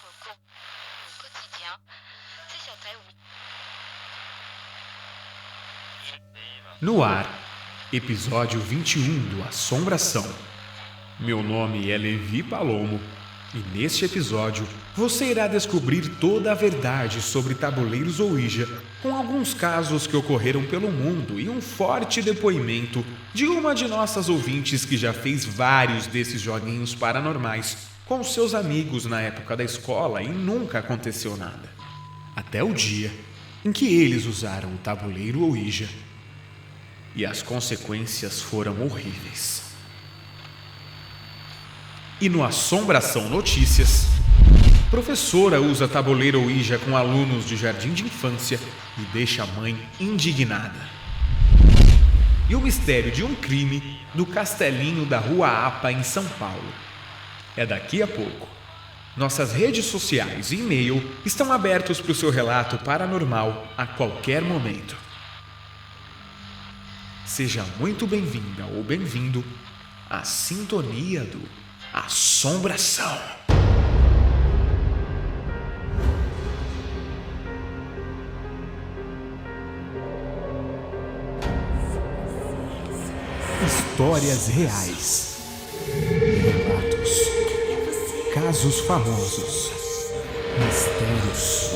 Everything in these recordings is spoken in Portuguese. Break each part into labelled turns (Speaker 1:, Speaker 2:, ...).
Speaker 1: au quotidien, c'est sur Taïwan.
Speaker 2: No ar, episódio 21 do Assombração. Meu nome é Levi Palomo e neste episódio você irá descobrir toda a verdade sobre tabuleiros Ouija, com alguns casos que ocorreram pelo mundo e um forte depoimento de uma de nossas ouvintes que já fez vários desses joguinhos paranormais com seus amigos na época da escola e nunca aconteceu nada. Até o dia em que eles usaram o tabuleiro Ouija. E as consequências foram horríveis. E no Assombração Notícias, professora usa tabuleiro Ouija com alunos de jardim de infância e deixa a mãe indignada. E o mistério de um crime do Castelinho da Rua Apa, em São Paulo. É daqui a pouco. Nossas redes sociais e e-mail estão abertos para o seu relato paranormal a qualquer momento. Seja muito bem-vinda ou bem-vindo à sintonia do Assombração. Histórias reais. Relatos. Casos famosos. Mistérios.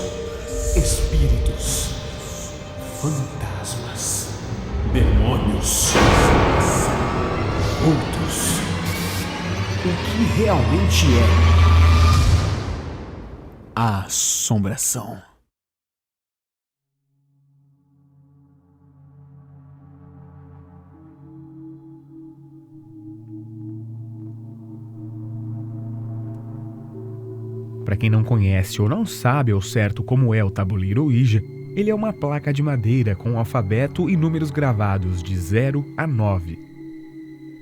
Speaker 2: Espíritos. Fantasmas. Demônios. Outros. O que realmente é a assombração? Para quem não conhece ou não sabe ao certo como é o tabuleiro Ouija, ele é uma placa de madeira com alfabeto e números gravados de 0 a 9.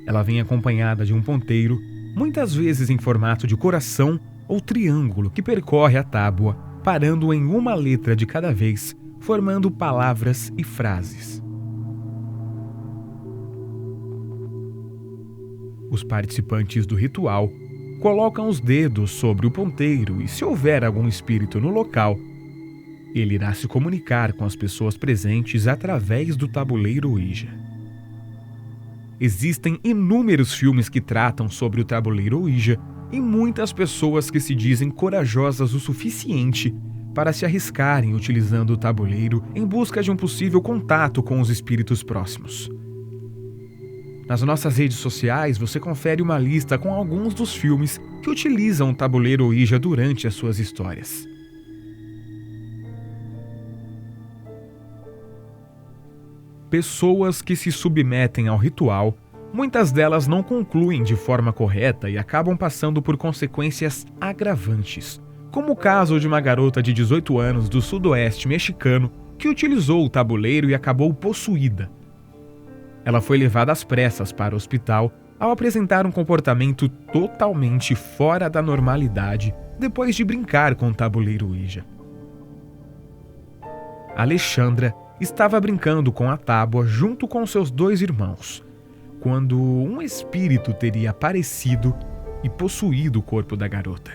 Speaker 2: Ela vem acompanhada de um ponteiro, muitas vezes em formato de coração ou triângulo que percorre a tábua, parando em uma letra de cada vez, formando palavras e frases. Os participantes do ritual colocam os dedos sobre o ponteiro e, se houver algum espírito no local, ele irá se comunicar com as pessoas presentes através do tabuleiro Ouija. Existem inúmeros filmes que tratam sobre o tabuleiro Ouija e muitas pessoas que se dizem corajosas o suficiente para se arriscarem utilizando o tabuleiro em busca de um possível contato com os espíritos próximos. Nas nossas redes sociais você confere uma lista com alguns dos filmes que utilizam o tabuleiro Ouija durante as suas histórias. Pessoas que se submetem ao ritual, muitas delas não concluem de forma correta e acabam passando por consequências agravantes, como o caso de uma garota de 18 anos do sudoeste mexicano que utilizou o tabuleiro e acabou possuída. Ela foi levada às pressas para o hospital ao apresentar um comportamento totalmente fora da normalidade depois de brincar com o tabuleiro Ouija. Alexandra estava brincando com a tábua junto com seus 2 irmãos, quando um espírito teria aparecido e possuído o corpo da garota.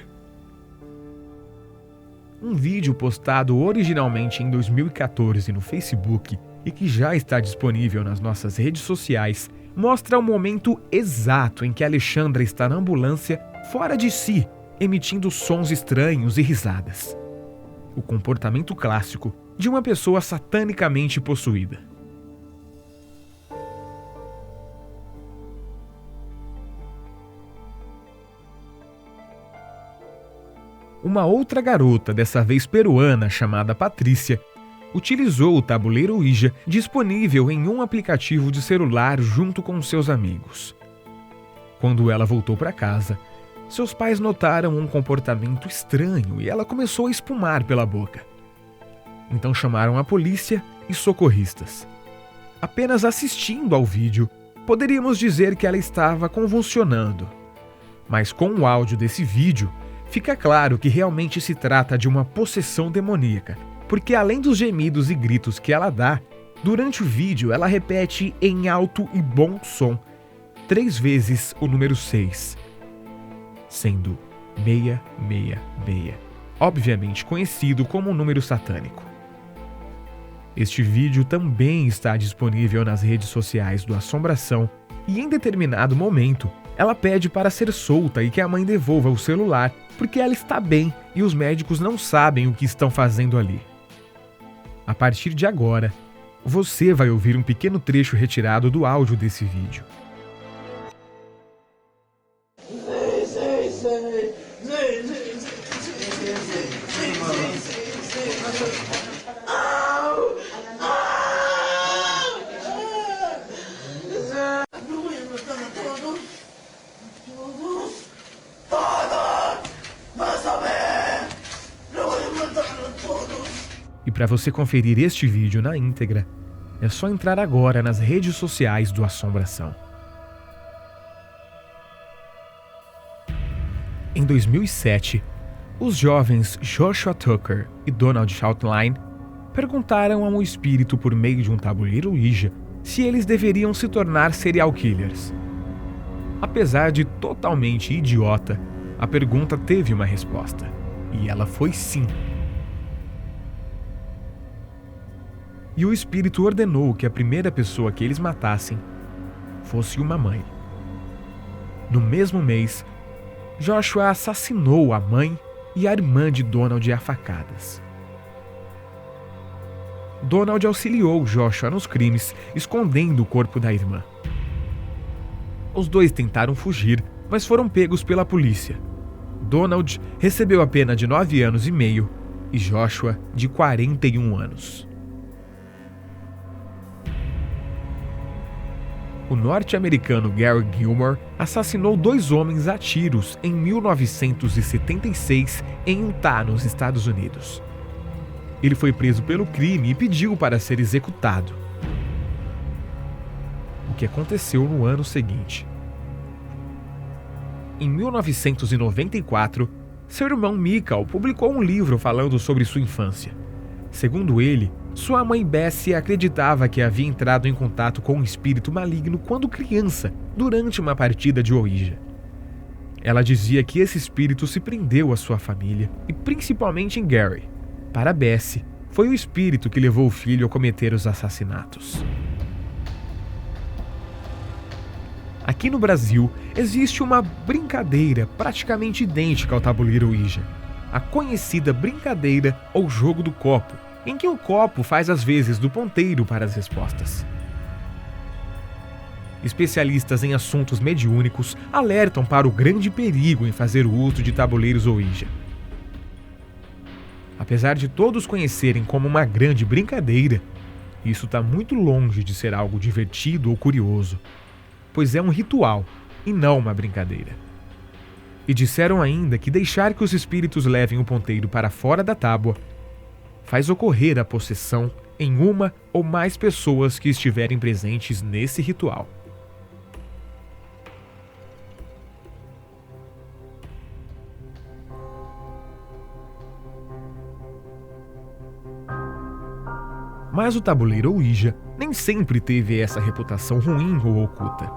Speaker 2: Um vídeo postado originalmente em 2014 no Facebook e que já está disponível nas nossas redes sociais mostra o momento exato em que Alexandra está na ambulância fora de si, emitindo sons estranhos e risadas. O comportamento clássico de uma pessoa satanicamente possuída. Uma outra garota, dessa vez peruana, chamada Patrícia, utilizou o tabuleiro Ouija disponível em um aplicativo de celular junto com seus amigos. Quando ela voltou para casa, seus pais notaram um comportamento estranho e ela começou a espumar pela boca. Então chamaram a polícia e socorristas. Apenas assistindo ao vídeo, poderíamos dizer que ela estava convulsionando. Mas com o áudio desse vídeo, fica claro que realmente se trata de uma possessão demoníaca, porque além dos gemidos e gritos que ela dá, durante o vídeo ela repete em alto e bom som 3 vezes o número 6, sendo 666. obviamente conhecido como um número satânico. Este vídeo também está disponível nas redes sociais do Assombração e em determinado momento ela pede para ser solta e que a mãe devolva o celular porque ela está bem e os médicos não sabem o que estão fazendo ali. A partir de agora, você vai ouvir um pequeno trecho retirado do áudio desse vídeo. E para você conferir este vídeo na íntegra, é só entrar agora nas redes sociais do Assombração. Em 2007, os jovens Joshua Tucker e Donald Schoutline perguntaram a um espírito por meio de um tabuleiro Ouija se eles deveriam se tornar serial killers. Apesar de totalmente idiota, a pergunta teve uma resposta, e ela foi sim. E o espírito ordenou que a primeira pessoa que eles matassem fosse uma mãe. No mesmo mês, Joshua assassinou a mãe e a irmã de Donald a facadas. Donald auxiliou Joshua nos crimes, escondendo o corpo da irmã. Os dois tentaram fugir, mas foram pegos pela polícia. Donald recebeu a pena de 9 anos e meio e Joshua de 41 anos. O norte-americano Gary Gilmore assassinou 2 homens a tiros em 1976 em Utah, nos Estados Unidos. Ele foi preso pelo crime e pediu para ser executado. O que aconteceu no ano seguinte? Em 1994, seu irmão Michael publicou um livro falando sobre sua infância. Segundo ele, sua mãe Bessie acreditava que havia entrado em contato com um espírito maligno quando criança, durante uma partida de Ouija. Ela dizia que esse espírito se prendeu à sua família, e principalmente em Gary. Para Bessie, foi o espírito que levou o filho a cometer os assassinatos. Aqui no Brasil, existe uma brincadeira praticamente idêntica ao tabuleiro Ouija, a conhecida brincadeira ou jogo do copo, em que o copo faz as vezes do ponteiro para as respostas. Especialistas em assuntos mediúnicos alertam para o grande perigo em fazer o uso de tabuleiros Ouija. Apesar de todos conhecerem como uma grande brincadeira, isso está muito longe de ser algo divertido ou curioso, pois é um ritual e não uma brincadeira. E disseram ainda que deixar que os espíritos levem o ponteiro para fora da tábua faz ocorrer a possessão em uma ou mais pessoas que estiverem presentes nesse ritual. Mas o tabuleiro Ouija nem sempre teve essa reputação ruim ou oculta.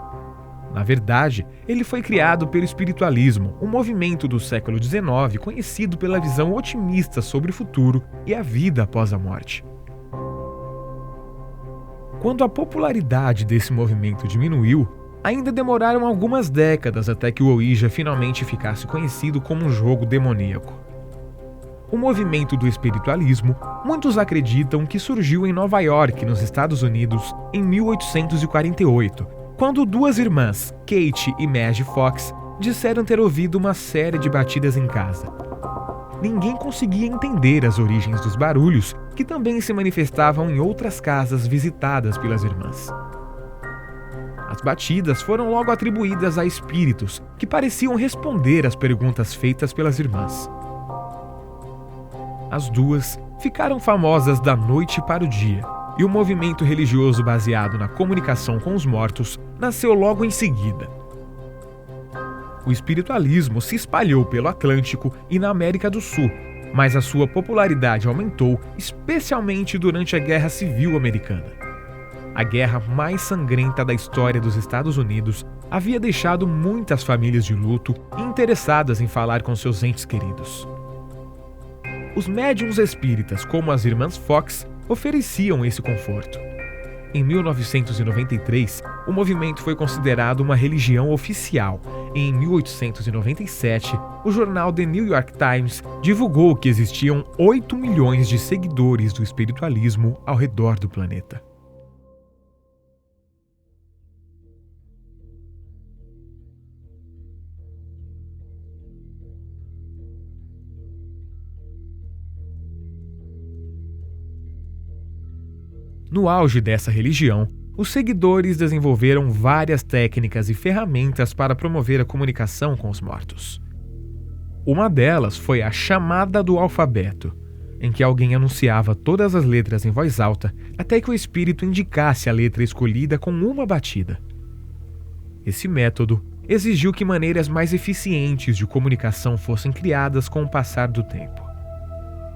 Speaker 2: Na verdade, ele foi criado pelo espiritualismo, um movimento do século XIX conhecido pela visão otimista sobre o futuro e a vida após a morte. Quando a popularidade desse movimento diminuiu, ainda demoraram algumas décadas até que o Ouija finalmente ficasse conhecido como um jogo demoníaco. O movimento do espiritualismo, muitos acreditam que surgiu em Nova York, nos Estados Unidos, em 1848, quando 2 irmãs, Kate e Maggie Fox, disseram ter ouvido uma série de batidas em casa. Ninguém conseguia entender as origens dos barulhos, que também se manifestavam em outras casas visitadas pelas irmãs. As batidas foram logo atribuídas a espíritos, que pareciam responder às perguntas feitas pelas irmãs. As 2 ficaram famosas da noite para o dia, e o movimento religioso baseado na comunicação com os mortos nasceu logo em seguida. O espiritualismo se espalhou pelo Atlântico e na América do Sul, mas a sua popularidade aumentou especialmente durante a Guerra Civil Americana. A guerra mais sangrenta da história dos Estados Unidos havia deixado muitas famílias de luto e interessadas em falar com seus entes queridos. Os médiuns espíritas, como as irmãs Fox, ofereciam esse conforto. Em 1993, o movimento foi considerado uma religião oficial. Em 1897, o jornal The New York Times divulgou que existiam 8 milhões de seguidores do espiritualismo ao redor do planeta. No auge dessa religião, os seguidores desenvolveram várias técnicas e ferramentas para promover a comunicação com os mortos. Uma delas foi a chamada do alfabeto, em que alguém anunciava todas as letras em voz alta até que o espírito indicasse a letra escolhida com uma batida. Esse método exigiu que maneiras mais eficientes de comunicação fossem criadas com o passar do tempo.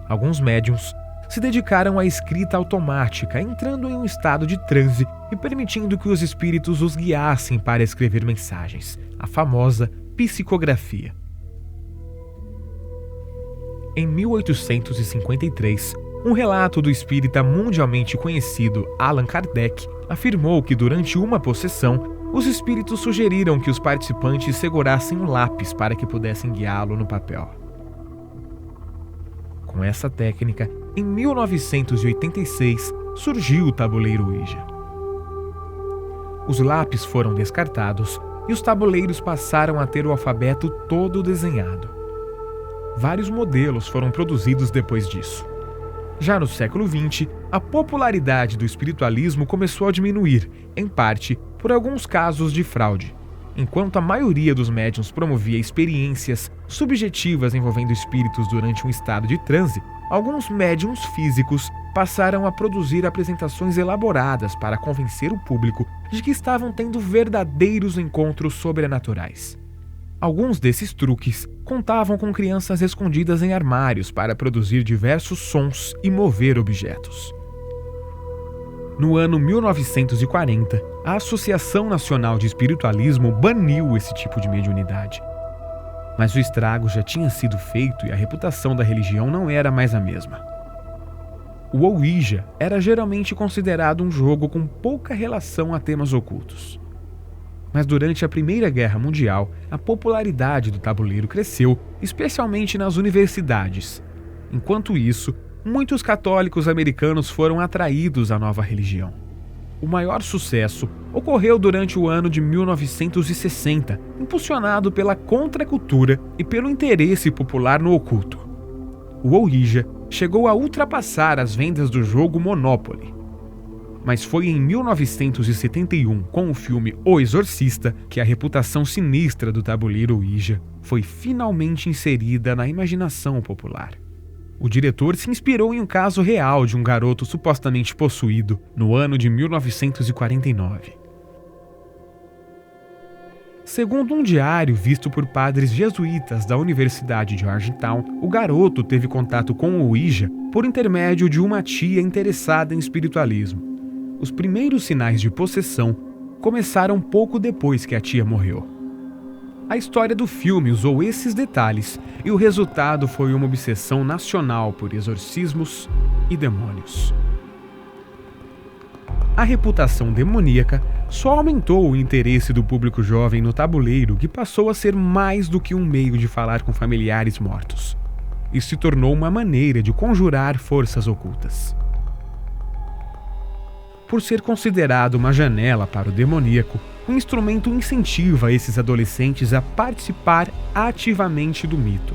Speaker 2: Alguns médiuns se dedicaram à escrita automática, entrando em um estado de transe e permitindo que os espíritos os guiassem para escrever mensagens, a famosa psicografia. Em 1853, um relato do espírita mundialmente conhecido Allan Kardec afirmou que durante uma possessão, os espíritos sugeriram que os participantes segurassem um lápis para que pudessem guiá-lo no papel. Com essa técnica, em 1986, surgiu o tabuleiro Ouija. Os lápis foram descartados e os tabuleiros passaram a ter o alfabeto todo desenhado. Vários modelos foram produzidos depois disso. Já no século XX, a popularidade do espiritualismo começou a diminuir, em parte por alguns casos de fraude. Enquanto a maioria dos médiuns promovia experiências subjetivas envolvendo espíritos durante um estado de transe, alguns médiuns físicos passaram a produzir apresentações elaboradas para convencer o público de que estavam tendo verdadeiros encontros sobrenaturais. Alguns desses truques contavam com crianças escondidas em armários para produzir diversos sons e mover objetos. No ano 1940, a Associação Nacional de Espiritualismo baniu esse tipo de mediunidade. Mas o estrago já tinha sido feito e a reputação da religião não era mais a mesma. O Ouija era geralmente considerado um jogo com pouca relação a temas ocultos. Mas durante a Primeira Guerra Mundial, a popularidade do tabuleiro cresceu, especialmente nas universidades. Enquanto isso, muitos católicos americanos foram atraídos à nova religião. O maior sucesso ocorreu durante o ano de 1960, impulsionado pela contracultura e pelo interesse popular no oculto. O Ouija chegou a ultrapassar as vendas do jogo Monopoly. Mas foi em 1971, com o filme O Exorcista, que a reputação sinistra do tabuleiro Ouija foi finalmente inserida na imaginação popular. O diretor se inspirou em um caso real de um garoto supostamente possuído no ano de 1949. Segundo um diário visto por padres jesuítas da Universidade de Georgetown, o garoto teve contato com o Ouija por intermédio de uma tia interessada em espiritualismo. Os primeiros sinais de possessão começaram pouco depois que a tia morreu. A história do filme usou esses detalhes e o resultado foi uma obsessão nacional por exorcismos e demônios. A reputação demoníaca só aumentou o interesse do público jovem no tabuleiro, que passou a ser mais do que um meio de falar com familiares mortos. E se tornou uma maneira de conjurar forças ocultas. Por ser considerado uma janela para o demoníaco, o instrumento incentiva esses adolescentes a participar ativamente do mito.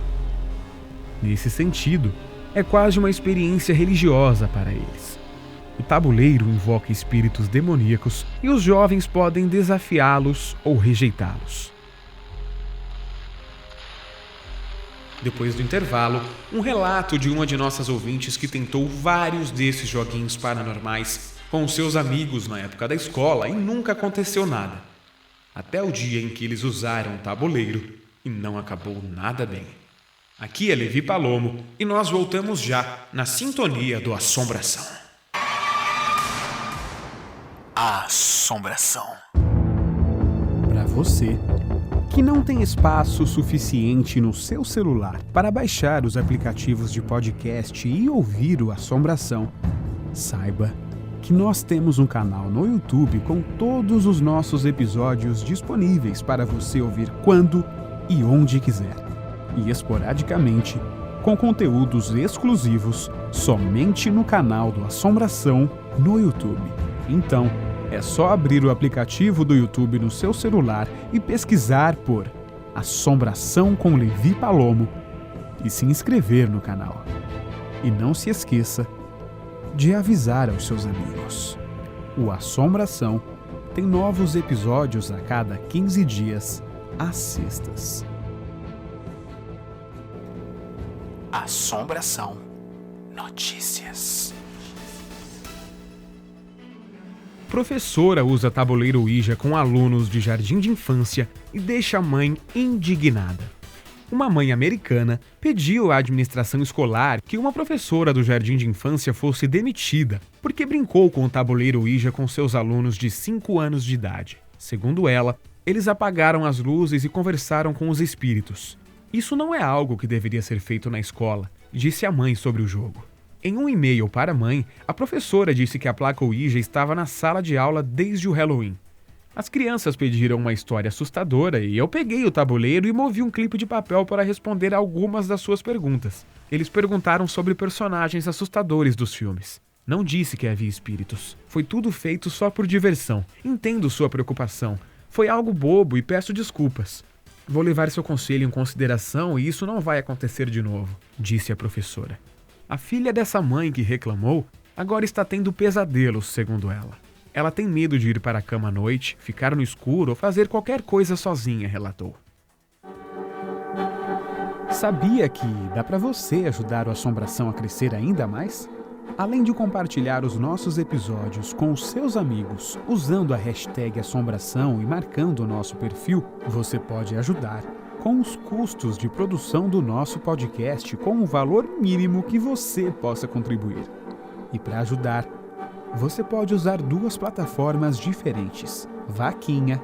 Speaker 2: Nesse sentido, é quase uma experiência religiosa para eles. O tabuleiro invoca espíritos demoníacos e os jovens podem desafiá-los ou rejeitá-los. Depois do intervalo, um relato de uma de nossas ouvintes que tentou vários desses joguinhos paranormais com seus amigos na época da escola e nunca aconteceu nada. Até o dia em que eles usaram o tabuleiro e não acabou nada bem. Aqui é Levi Palomo e nós voltamos já na sintonia do Assombração.
Speaker 3: A Assombração.
Speaker 2: Para você
Speaker 3: que não tem espaço suficiente no seu celular para baixar os aplicativos de podcast e ouvir o Assombração, saiba que nós temos um canal no YouTube com todos os nossos episódios disponíveis para você ouvir quando e onde quiser, e esporadicamente com conteúdos exclusivos somente no canal do Assombração no YouTube. Então, é só abrir o aplicativo do YouTube no seu celular e pesquisar por Assombração com Levi Palomo e se inscrever no canal. E não se esqueça de avisar aos seus amigos. O Assombração tem novos episódios a cada 15 dias, às sextas. Assombração Notícias.
Speaker 2: Professora usa tabuleiro Ouija com alunos de jardim de infância e deixa a mãe indignada. Uma mãe americana pediu à administração escolar que uma professora do jardim de infância fosse demitida porque brincou com o tabuleiro Ouija com seus alunos de 5 anos de idade. Segundo ela, eles apagaram as luzes e conversaram com os espíritos. Isso não é algo que deveria ser feito na escola, disse a mãe sobre o jogo. Em um e-mail para a mãe, a professora disse que a placa Ouija estava na sala de aula desde o Halloween. As crianças pediram uma história assustadora e eu peguei o tabuleiro e movi um clipe de papel para responder a algumas das suas perguntas. Eles perguntaram sobre personagens assustadores dos filmes. Não disse que havia espíritos. Foi tudo feito só por diversão. Entendo sua preocupação. Foi algo bobo e peço desculpas. Vou levar seu conselho em consideração e isso não vai acontecer de novo, disse a professora. A filha dessa mãe que reclamou agora está tendo pesadelos, segundo ela. Ela tem medo de ir para a cama à noite, ficar no escuro ou fazer qualquer coisa sozinha, relatou.
Speaker 3: Sabia que dá para você ajudar o Assombração a crescer ainda mais? Além de compartilhar os nossos episódios com os seus amigos usando a hashtag Assombração e marcando o nosso perfil, você pode ajudar com os custos de produção do nosso podcast com um valor mínimo que você possa contribuir. E para ajudar, você pode usar 2 plataformas diferentes, Vaquinha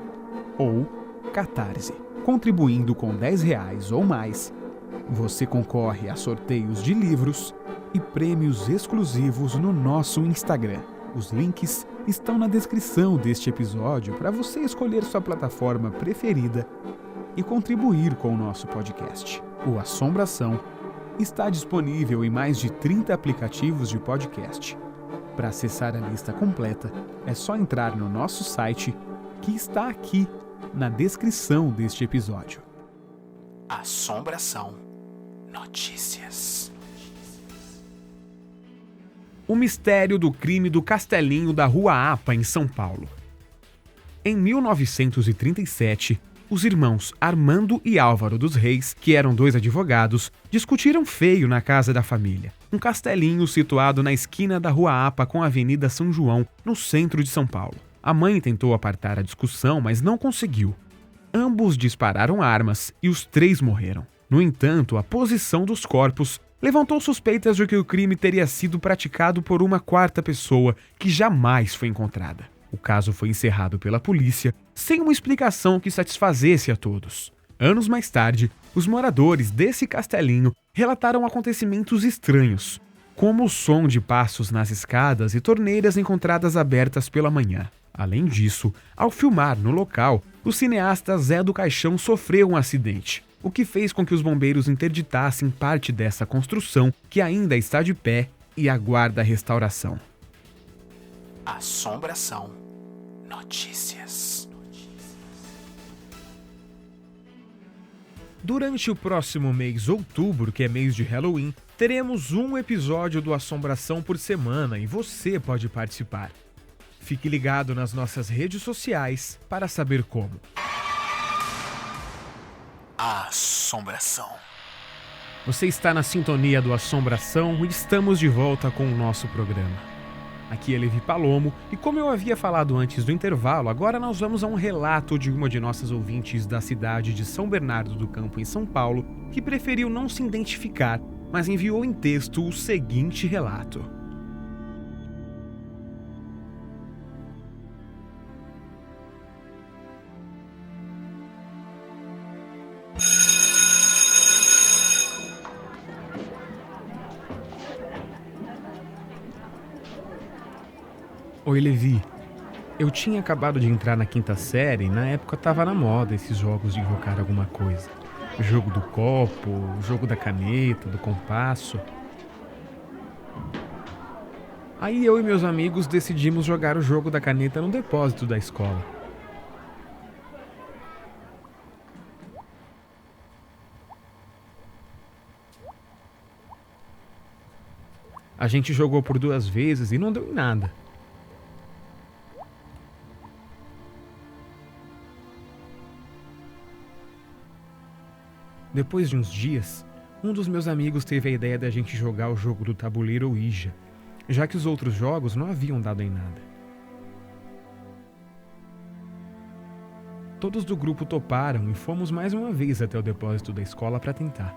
Speaker 3: ou Catarse. Contribuindo com R$10 ou mais, você concorre a sorteios de livros e prêmios exclusivos no nosso Instagram. Os links estão na descrição deste episódio para você escolher sua plataforma preferida e contribuir com o nosso podcast. O Assombração está disponível em mais de 30 aplicativos de podcast. Para acessar a lista completa, é só entrar no nosso site, que está aqui na descrição deste episódio. Assombração Notícias.
Speaker 2: O mistério do crime do Castelinho da Rua APA, em São Paulo. Em 1937, os irmãos Armando e Álvaro dos Reis, que eram 2 advogados, discutiram feio na casa da família, um castelinho situado na esquina da Rua APA com a Avenida São João, no centro de São Paulo. A mãe tentou apartar a discussão, mas não conseguiu. Ambos dispararam armas e os 3 morreram. No entanto, a posição dos corpos levantou suspeitas de que o crime teria sido praticado por uma 4ª pessoa que jamais foi encontrada. O caso foi encerrado pela polícia sem uma explicação que satisfazesse a todos. Anos mais tarde, os moradores desse castelinho relataram acontecimentos estranhos, como o som de passos nas escadas e torneiras encontradas abertas pela manhã. Além disso, ao filmar no local, o cineasta Zé do Caixão sofreu um acidente, o que fez com que os bombeiros interditassem parte dessa construção que ainda está de pé e aguarda a restauração.
Speaker 3: Assombração Notícias.
Speaker 2: Durante o próximo mês, outubro, que é mês de Halloween, teremos um episódio do Assombração por semana e você pode participar. Fique ligado nas nossas redes sociais para saber como.
Speaker 3: Assombração.
Speaker 2: Você está na sintonia do Assombração e estamos de volta com o nosso programa. Aqui é Levi Palomo e, como eu havia falado antes do intervalo, agora nós vamos a um relato de uma de nossas ouvintes da cidade de São Bernardo do Campo, em São Paulo, que preferiu não se identificar, mas enviou em texto o seguinte relato.
Speaker 3: Oi, Levi. Eu tinha acabado de entrar na quinta série e na época tava na moda esses jogos de invocar alguma coisa. Jogo do copo, jogo da caneta, do compasso. Aí eu e meus amigos decidimos jogar o jogo da caneta no depósito da escola. A gente jogou por 2 vezes e não deu em nada. Depois de uns dias, um dos meus amigos teve a ideia da gente jogar o jogo do tabuleiro Ouija, já que os outros jogos não haviam dado em nada. Todos do grupo toparam e fomos mais uma vez até o depósito da escola para tentar.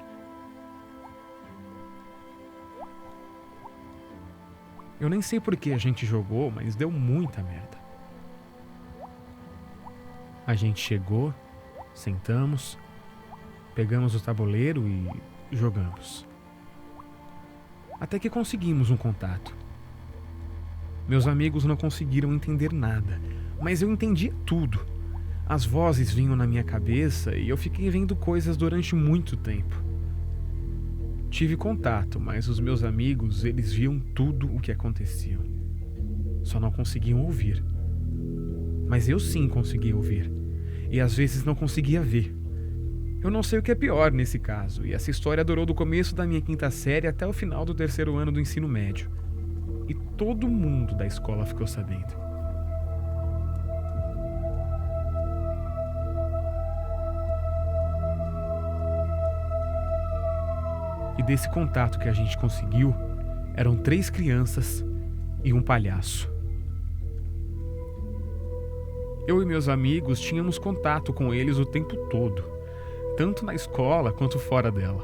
Speaker 3: Eu nem sei por que a gente jogou, mas deu muita merda. A gente chegou, sentamos, pegamos o tabuleiro e jogamos. Até que conseguimos um contato. Meus amigos não conseguiram entender nada, mas eu entendi tudo. As vozes vinham na minha cabeça e eu fiquei vendo coisas durante muito tempo. Tive contato, mas os meus amigos, eles viam tudo o que acontecia. Só não conseguiam ouvir. Mas eu sim conseguia ouvir. E às vezes não conseguia ver. Eu não sei o que é pior nesse caso, e essa história durou do começo da minha quinta série até o final do 3º ano do ensino médio. E todo mundo da escola ficou sabendo. E desse contato que a gente conseguiu, eram 3 crianças e um palhaço. Eu e meus amigos tínhamos contato com eles o tempo todo, tanto na escola quanto fora dela.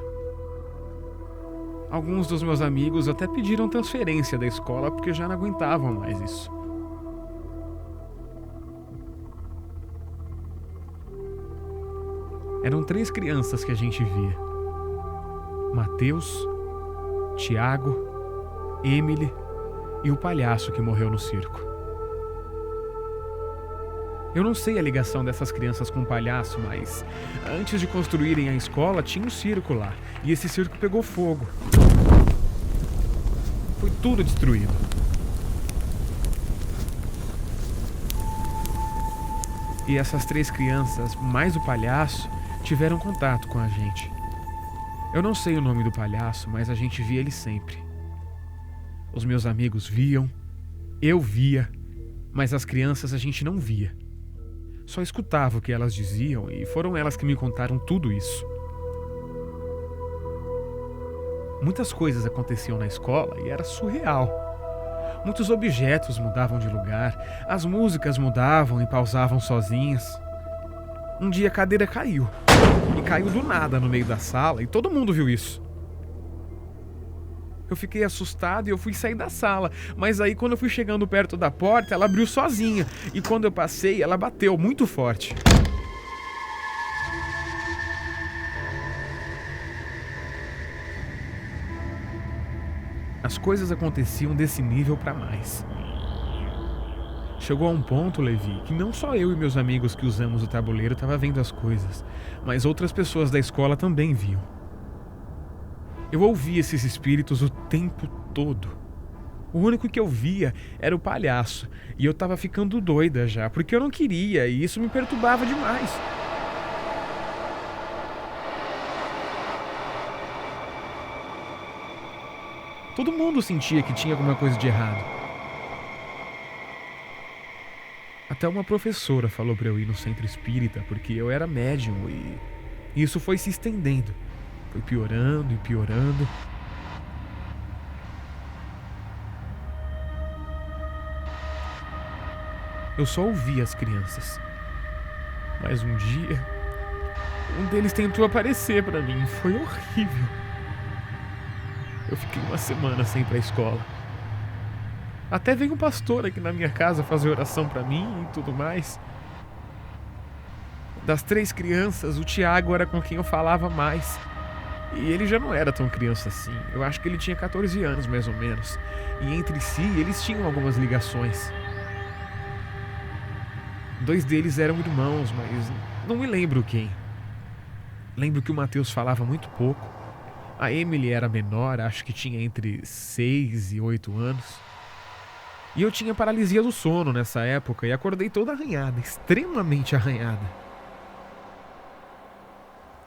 Speaker 3: Alguns dos meus amigos até pediram transferência da escola porque já não aguentavam mais isso. Eram 3 crianças que a gente via: Mateus, Tiago, Emily e o palhaço que morreu no circo. Eu não sei a ligação dessas crianças com o palhaço, mas antes de construírem a escola tinha um circo lá, e esse circo pegou fogo. Foi tudo destruído. E essas 3 crianças, mais o palhaço, tiveram contato com a gente. Eu não sei o nome do palhaço, mas a gente via ele sempre. Os meus amigos viam, eu via, mas as crianças a gente não via. Só escutava o que elas diziam e foram elas que me contaram tudo isso. Muitas coisas aconteciam na escola e era surreal. Muitos objetos mudavam de lugar, as músicas mudavam e pausavam sozinhas. Um dia a cadeira caiu. E caiu do nada no meio da sala e todo mundo viu isso. Eu fiquei assustado e eu fui sair da sala, mas aí quando eu fui chegando perto da porta, ela abriu sozinha e quando eu passei, ela bateu muito forte. As coisas aconteciam desse nível pra mais. Chegou a um ponto, Levi, que não só eu e meus amigos que usamos o tabuleiro estavam vendo as coisas, mas outras pessoas da escola também viam. Eu ouvia esses espíritos o tempo todo. O único que eu via era o palhaço, e eu estava ficando doida já, porque eu não queria, e isso me perturbava demais. Todo mundo sentia que tinha alguma coisa de errado. Até uma professora falou para eu ir no centro espírita porque eu era médium e isso foi se estendendo. Foi piorando e piorando. Eu só ouvia as crianças. Mas um dia, um deles tentou aparecer para mim. Foi horrível. Eu fiquei 1 semana sem ir pra escola. Até veio um pastor aqui na minha casa fazer oração pra mim e tudo mais. Das 3 crianças, o Tiago era com quem eu falava mais. E ele já não era tão criança assim. Eu acho que ele tinha 14 anos, mais ou menos. E entre si, eles tinham algumas ligações.
Speaker 2: 2 deles eram irmãos, mas não me lembro quem. Lembro que o Matheus falava muito pouco. A Emily era menor, acho que tinha entre 6 e 8 anos. E eu tinha paralisia do sono nessa época e acordei toda arranhada, extremamente arranhada.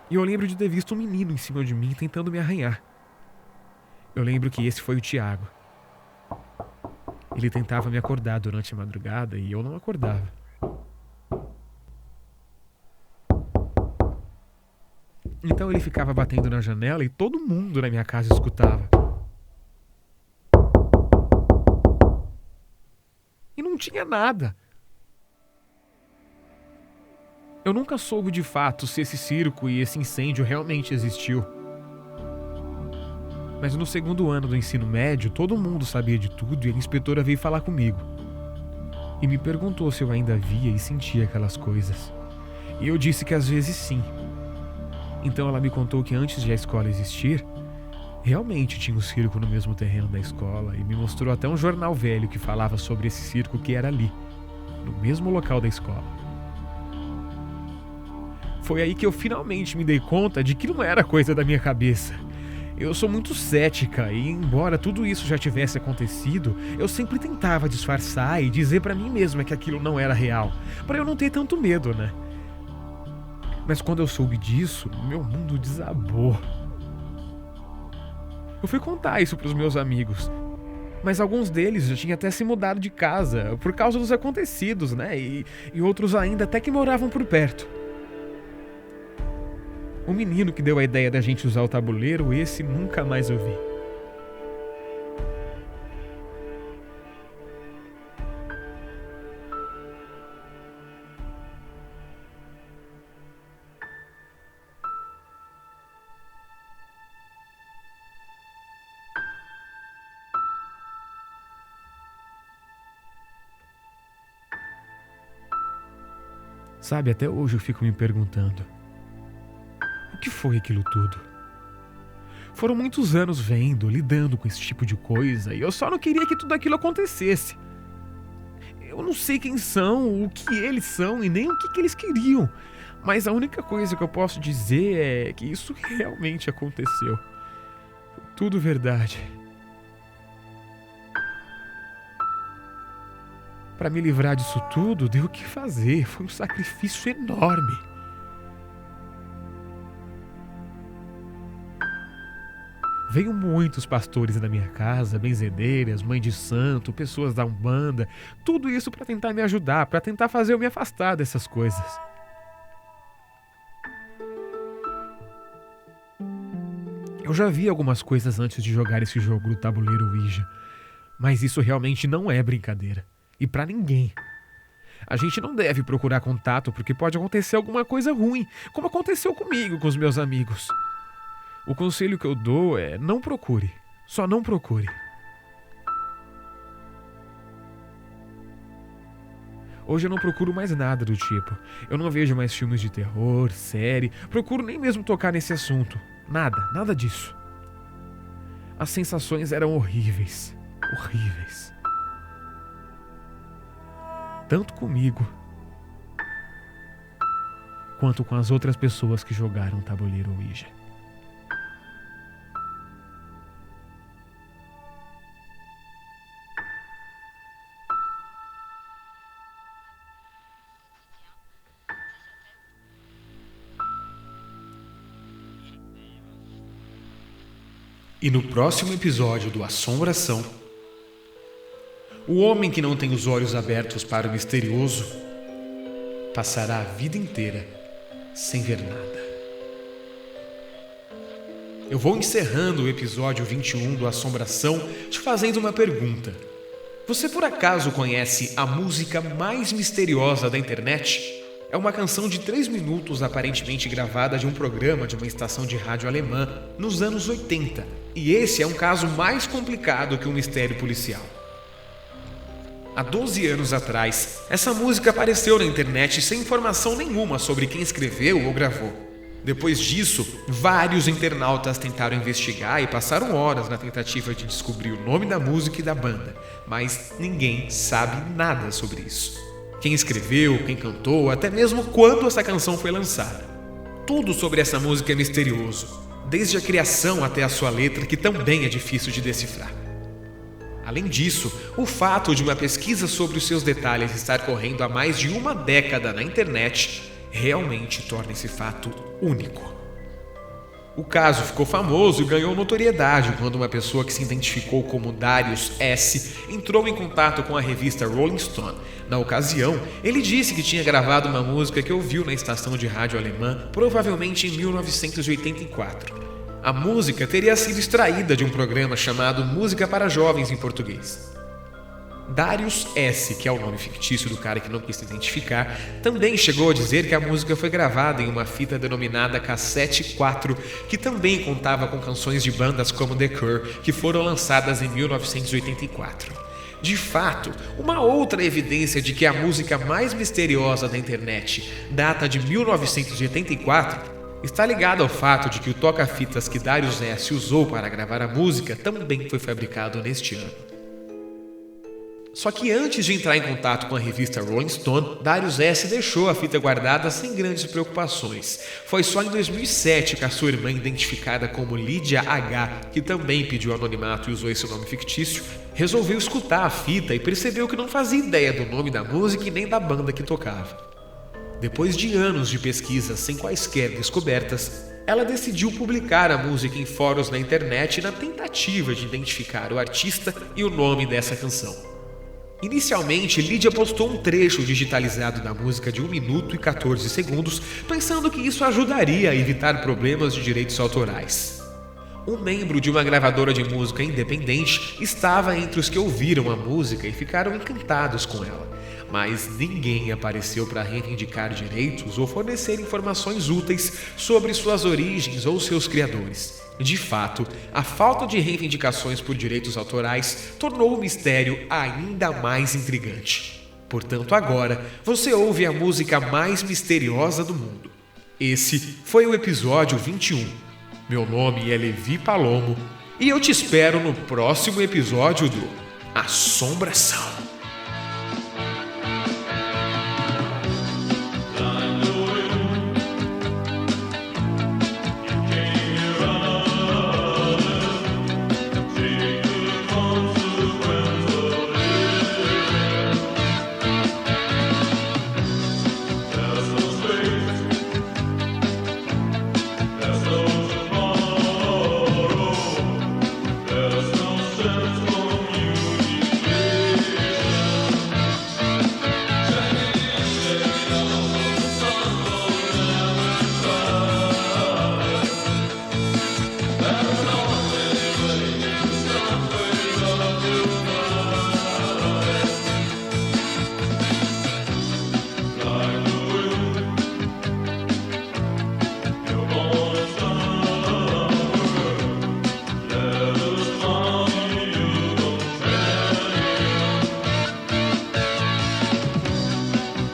Speaker 2: E eu lembro de ter visto um menino em cima de mim tentando me arranhar. Eu lembro que esse foi o Thiago. Ele tentava me acordar durante a madrugada e eu não acordava. Então ele ficava batendo na janela e todo mundo na minha casa escutava. E não tinha nada. Eu nunca soube de fato se esse circo e esse incêndio realmente existiu. Mas no segundo ano do ensino médio, todo mundo sabia de tudo e a inspetora veio falar comigo. E me perguntou se eu ainda via e sentia aquelas coisas. E eu disse que às vezes sim. Então ela me contou que antes de a escola existir, realmente tinha um circo no mesmo terreno da escola e me mostrou até um jornal velho que falava sobre esse circo que era ali, no mesmo local da escola. Foi aí que eu finalmente me dei conta de que não era coisa da minha cabeça. Eu sou muito cética e, embora tudo isso já tivesse acontecido, eu sempre tentava disfarçar e dizer pra mim mesma que aquilo não era real, pra eu não ter tanto medo, né? Mas quando eu soube disso, meu mundo desabou. Eu fui contar isso pros meus amigos, mas alguns deles já tinham até se mudado de casa por causa dos acontecidos, né? E outros ainda até que moravam por perto. O menino que deu a ideia da gente usar o tabuleiro, esse nunca mais eu vi. Sabe, até hoje eu fico me perguntando: o que foi aquilo tudo? Foram muitos anos vendo, lidando com esse tipo de coisa, e eu só não queria que tudo aquilo acontecesse. Eu não sei quem são, o que eles são e nem o que eles queriam, mas a única coisa que eu posso dizer é que isso realmente aconteceu. Foi tudo verdade. Para me livrar disso tudo, deu o que fazer, foi um sacrifício enorme. Veio muitos pastores na minha casa, benzedeiras, mãe de santo, pessoas da Umbanda, tudo isso para tentar me ajudar, para tentar fazer eu me afastar dessas coisas. Eu já vi algumas coisas antes de jogar esse jogo do tabuleiro Ouija, mas isso realmente não é brincadeira, e para ninguém. A gente não deve procurar contato porque pode acontecer alguma coisa ruim, como aconteceu comigo com os meus amigos. O conselho que eu dou é: não procure. Só não procure. Hoje eu não procuro mais nada do tipo. Eu não vejo mais filmes de terror, série. Procuro nem mesmo tocar nesse assunto. Nada disso. As sensações eram horríveis. Horríveis. Tanto comigo, quanto com as outras pessoas que jogaram tabuleiro Ouija.
Speaker 3: E no próximo episódio do Assombração, o homem que não tem os olhos abertos para o misterioso passará a vida inteira sem ver nada. Eu vou encerrando o episódio 21 do Assombração te fazendo uma pergunta. Você por acaso conhece a música mais misteriosa da internet? É uma canção de 3 minutos aparentemente gravada de um programa de uma estação de rádio alemã nos anos 80. E esse é um caso mais complicado que um mistério policial. Há 12 anos atrás, essa música apareceu na internet sem informação nenhuma sobre quem escreveu ou gravou. Depois disso, vários internautas tentaram investigar e passaram horas na tentativa de descobrir o nome da música e da banda, mas ninguém sabe nada sobre isso.
Speaker 2: quem escreveu, quem cantou, até mesmo quando essa canção foi lançada. Tudo sobre essa música é misterioso, desde a criação até a sua letra, que também é difícil de decifrar. Além disso, o fato de uma pesquisa sobre os seus detalhes estar correndo há mais de uma década na internet realmente torna esse fato único. O caso ficou famoso e ganhou notoriedade quando uma pessoa que se identificou como Darius S. entrou em contato com a revista Rolling Stone. Na ocasião, ele disse que tinha gravado uma música que ouviu na estação de rádio alemã, provavelmente em 1984. A música teria sido extraída de um programa chamado Música para Jovens em português. Darius S., que é o nome fictício do cara que não quis se identificar, também chegou a dizer que a música foi gravada em uma fita denominada Cassete 4, que também contava com canções de bandas como The Cure, que foram lançadas em 1984. De fato, uma outra evidência de que a música mais misteriosa da internet data de 1984 está ligada ao fato de que o toca-fitas que Darius S. usou para gravar a música também foi fabricado neste ano. Só que antes de entrar em contato com a revista Rolling Stone, Darius S. deixou a fita guardada sem grandes preocupações. Foi só em 2007 que a sua irmã, identificada como Lídia H., que também pediu anonimato e usou esse nome fictício, resolveu escutar a fita e percebeu que não fazia ideia do nome da música e nem da banda que tocava. Depois de anos de pesquisa sem quaisquer descobertas, ela decidiu publicar a música em fóruns na internet na tentativa de identificar o artista e o nome dessa canção. Inicialmente, Lídia postou um trecho digitalizado da música de 1 minuto e 14 segundos, pensando que isso ajudaria a evitar problemas de direitos autorais. Um membro de uma gravadora de música independente estava entre os que ouviram a música e ficaram encantados com ela, mas ninguém apareceu para reivindicar direitos ou fornecer informações úteis sobre suas origens ou seus criadores. De fato, a falta de reivindicações por direitos autorais tornou o mistério ainda mais intrigante. Portanto, agora você ouve a música mais misteriosa do mundo. Esse foi o episódio 21. Meu nome é Levi Palomo e eu te espero no próximo episódio do Assombração.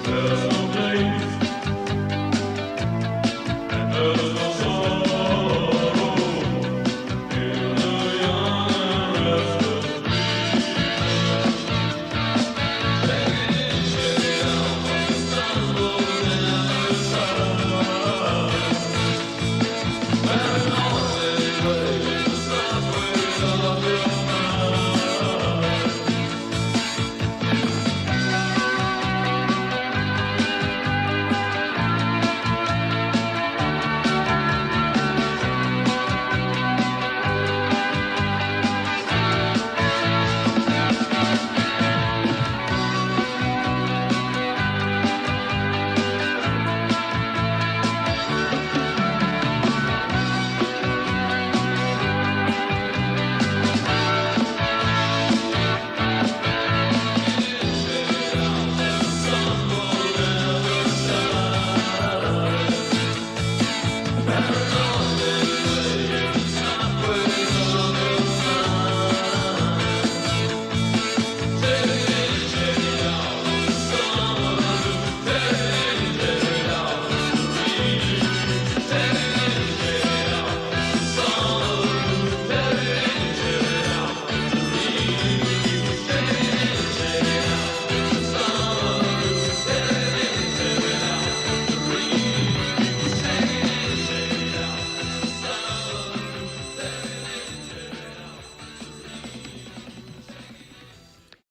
Speaker 4: There's no place, and there's no